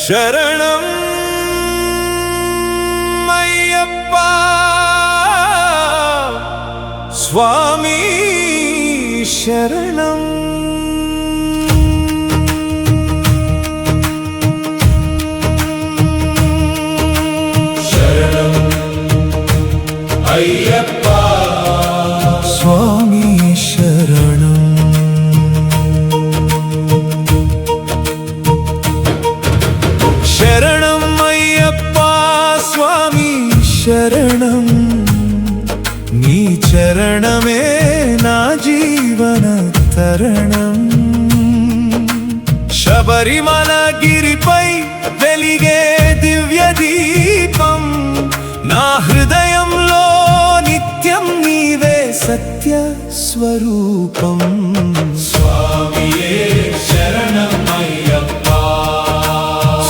శరణం అయ్యప్ప స్వామి శరణం. శరణం అయ్యప్ప స్వామి శరణం. శరణం అయ్యప్ప స్వామి శరణం. నీ చరణమే నా జీవన తరణం. శబరిమల గిరిపై వెలిగే దివ్య దీపం. నా హృదయంలో నిత్యం నీవే సత్య స్వరూపం. స్వామియే శరణం అయ్యప్ప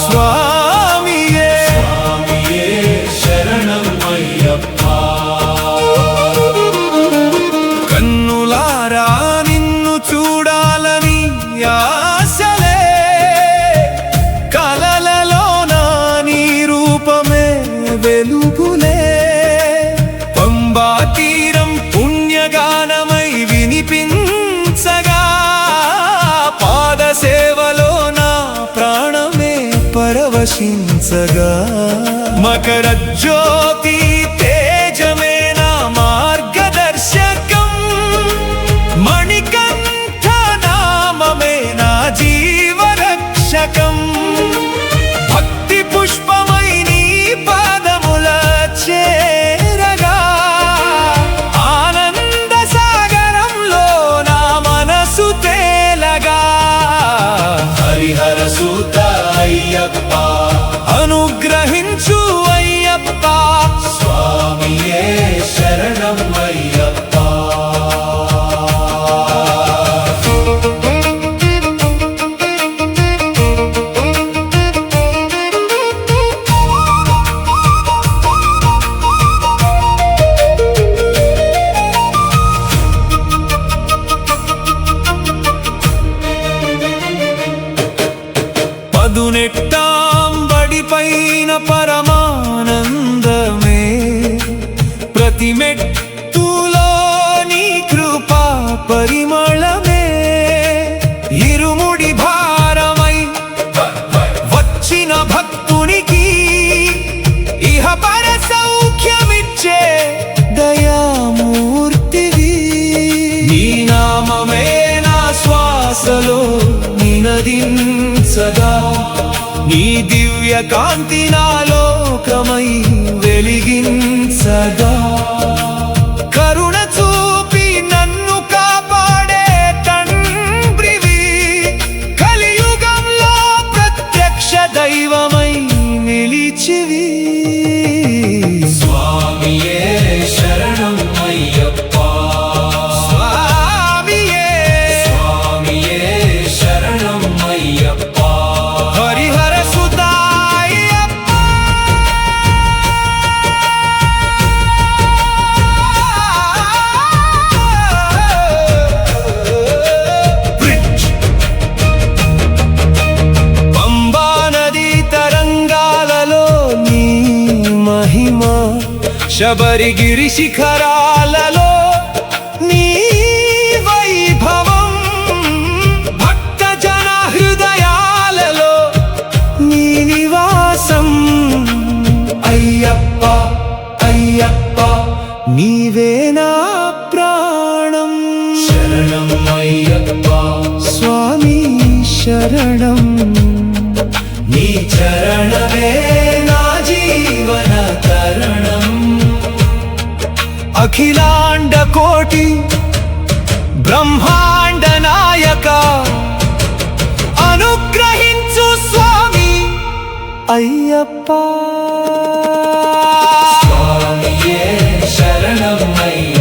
స్వామియే స్వామియే శరణం అయ్యప్ప. కన్నులారా నిన్ను చూడాలని ఆశలే, కలలలో నీ రూపమే వెలుగులే. పంబా తీరం పుణ్యగానమై వినిపించగా, పాద సేవలో నా ప్రాణమే పరవశించగా. మకర జ్యోతి తేజమే నా మార్గదర్శకం. మణికంఠ నామమే నా జీవరక్షకం. భక్తి పుష్పమై నీ పాదముల చేరగా, ఆనంద సాగరంలో నా మనసు తేలగా. హరిహర సూత అయ్యప్ప అనుగ్రహించు అయ్యప్ప స్వామియే శరణం అయ్యప్ప. పదునెట్టాం బడిపైన పరమానందమే. ప్రతి మెట్టులో నీ కృపా పరిమళమే. ఇరుముడి భారమై వచ్చిన భక్తునికి ఇహ పర సౌఖ్యమిచ్చే దయామూర్తివి. నీ నామమే నా శ్వాసలో నినదించగా, నీ దివ్య కాంతి నాలోకమై వెలిగించగా. కరుణ చూపి నన్ను కాపాడే తండ్రివి. కలియుగంలో ప్రత్యక్ష దైవమై నిలిచివి. స్వామియే శరణం అయ్యప్ప స్వామియే స్వామియే శరణం అయ్యప్ప. హరిహర సుత అయ్యప్ప బ్రిడ్జ్. పంబా నది తరంగాలలో నీ మహిమ. శబరిగిరి శిఖరాలలో నీ వైభవం. భక్త జన హృదయాలలో నీ నివాసం. అయ్యప్ప అయ్యప్ప నీవే నా ప్రాణం. శరణం అయ్యప్ప స్వామి శరణం. నీ చరణమే నా జీవన తరణం. అఖిలాండ కోటి బ్రహ్మాండ నాయక అనుగ్రహించు స్వామి అయ్యప్ప. స్వామియే శరణం అయ్యప్ప.